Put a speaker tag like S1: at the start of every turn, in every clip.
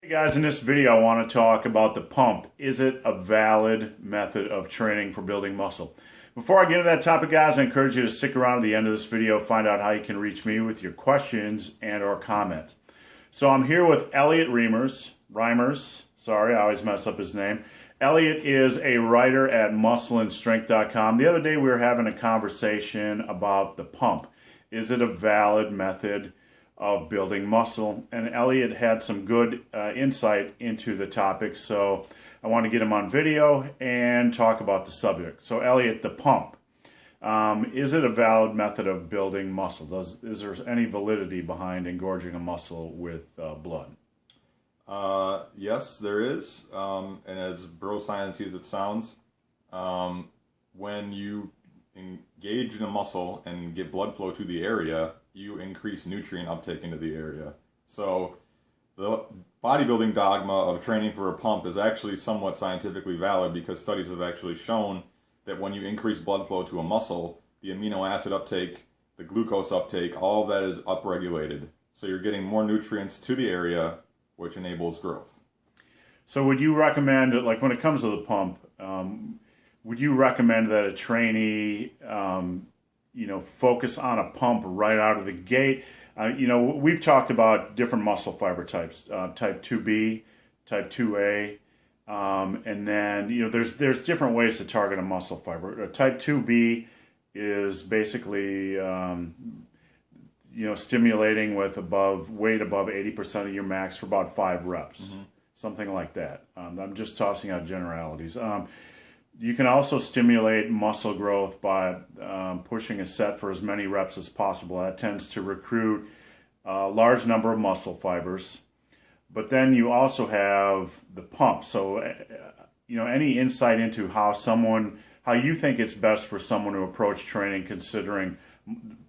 S1: Hey guys, in this video I want to talk about the pump. Is it a valid method of training for building muscle? Before I get into that topic, guys, I encourage you to stick around to the end of this video, find out how you can reach me with your questions and or comments. So I'm here with Elliot Reimers. Sorry, I always mess up his name. Elliot is a writer at muscleandstrength.com. The other day we were having a conversation about the pump. Is it a valid method of building muscle? And Elliot had some good insight into the topic, so I want to get him on video and talk about the subject. So Elliot, the pump, is it a valid method of building muscle? Is there any validity behind engorging a muscle with blood?
S2: Yes, there is. And as bro science as it sounds, when you engage in a muscle and get blood flow to the area, you increase nutrient uptake into the area. So the bodybuilding dogma of training for a pump is actually somewhat scientifically valid because studies have actually shown that when you increase blood flow to a muscle, the amino acid uptake, the glucose uptake, all of that is upregulated. So you're getting more nutrients to the area, which enables growth.
S1: So would you recommend, like when it comes to the pump, would you recommend that a trainee focus on a pump right out of the gate? We've talked about different muscle fiber types, type 2B, type 2A, and then, there's different ways to target a muscle fiber. Type 2B is basically, stimulating with weight above 80% of your max for about 5 reps, something like that. I'm just tossing out generalities. You can also stimulate muscle growth by pushing a set for as many reps as possible. That tends to recruit a large number of muscle fibers. But then you also have the pump. So, any insight into how you think it's best for someone to approach training, considering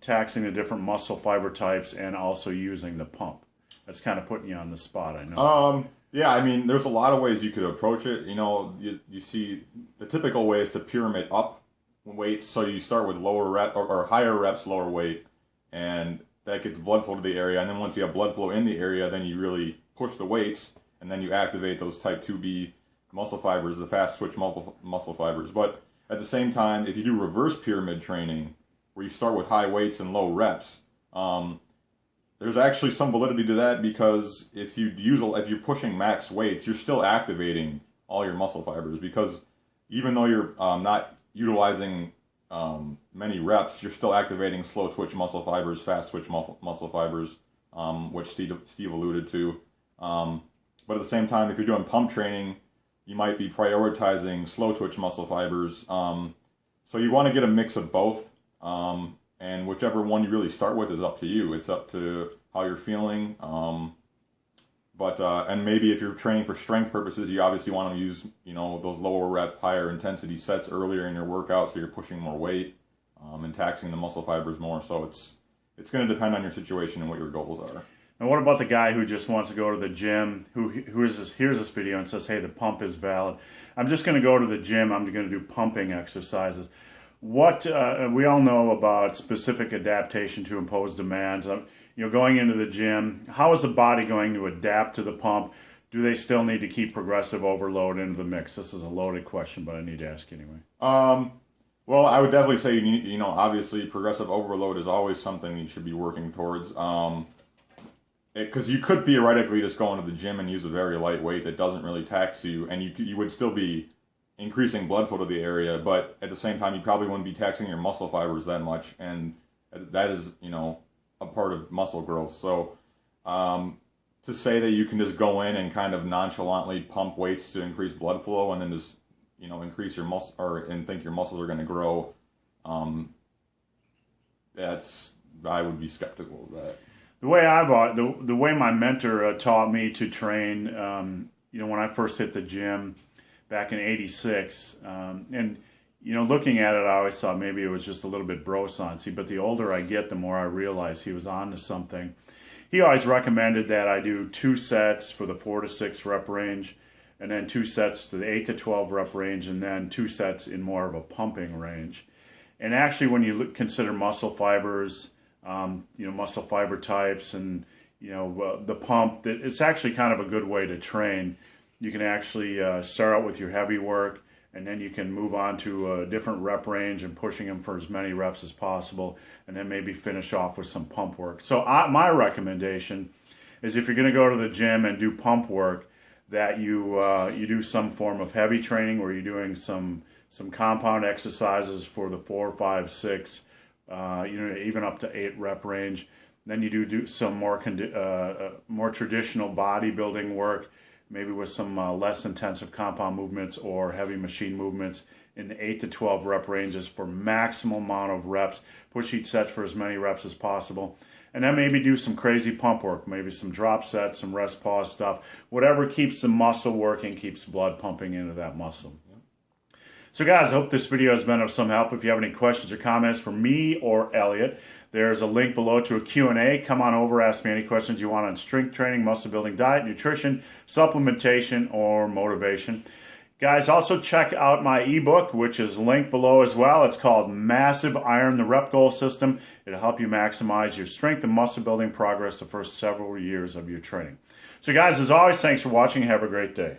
S1: taxing the different muscle fiber types and also using the pump? That's kind of putting you on the spot, I know.
S2: Yeah, I mean, there's a lot of ways you could approach it. You see the typical way is to pyramid up weights. So you start with lower rep or higher reps, lower weight, and that gets blood flow to the area. And then once you have blood flow in the area, then you really push the weights, and then you activate those type 2B muscle fibers, the fast switch muscle fibers. But at the same time, if you do reverse pyramid training, where you start with high weights and low reps, there's actually some validity to that, because if you're pushing max weights, you're still activating all your muscle fibers, because even though you're not utilizing many reps, you're still activating slow twitch muscle fibers, fast twitch muscle fibers, which Steve alluded to. But at the same time, if you're doing pump training, you might be prioritizing slow twitch muscle fibers. So you want to get a mix of both. And whichever one you really start with is up to you. It's up to how you're feeling. And maybe if you're training for strength purposes, you obviously want to use, those lower rep, higher intensity sets earlier in your workout, so you're pushing more weight, and taxing the muscle fibers more. So it's going to depend on your situation and what your goals are.
S1: And what about the guy who just wants to go to the gym, who hears this video and says, hey, the pump is valid. I'm just going to go to the gym. I'm going to do pumping exercises. What we all know about specific adaptation to imposed demands. Going into the gym, how is the body going to adapt to the pump? Do they still need to keep progressive overload into the mix? This is a loaded question, but I need to ask anyway.
S2: Well, I would definitely say, obviously progressive overload is always something you should be working towards. Because you could theoretically just go into the gym and use a very light weight that doesn't really tax you, and you would still be increasing blood flow to the area, but at the same time, you probably wouldn't be taxing your muscle fibers that much, and that is, a part of muscle growth. So, to say that you can just go in and kind of nonchalantly pump weights to increase blood flow and then just, increase your muscle and think your muscles are going to grow, I would be skeptical of that.
S1: The way my mentor taught me to train, when I first hit the gym back in '86, and looking at it, I always thought maybe it was just a little bit bro sciencey, but the older I get, the more I realize he was on to something. He always recommended that I do 2 sets for the 4 to 6 rep range, and then 2 sets to the 8 to 12 rep range, and then 2 sets in more of a pumping range. And actually, when you consider muscle fibers, muscle fiber types, and the pump, that it's actually kind of a good way to train. You can actually start out with your heavy work, and then you can move on to a different rep range and pushing them for as many reps as possible, and then maybe finish off with some pump work. So my recommendation is, if you're going to go to the gym and do pump work, that you do some form of heavy training where you're doing some compound exercises for the 4, 5, 6, even up to 8 rep range. Then you do some more traditional bodybuilding work, maybe with some less intensive compound movements or heavy machine movements in the 8 to 12 rep ranges for maximum amount of reps. Push each set for as many reps as possible. And then maybe do some crazy pump work, maybe some drop sets, some rest pause stuff. Whatever keeps the muscle working, keeps blood pumping into that muscle. So guys, I hope this video has been of some help. If you have any questions or comments for me or Elliot, there's a link below to a Q&A. Come on over, ask me any questions you want on strength training, muscle building, diet, nutrition, supplementation, or motivation. Guys, also check out my ebook, which is linked below as well. It's called Massive Iron, the Rep Goal System. It'll help you maximize your strength and muscle building progress the first several years of your training. So guys, as always, thanks for watching. Have a great day.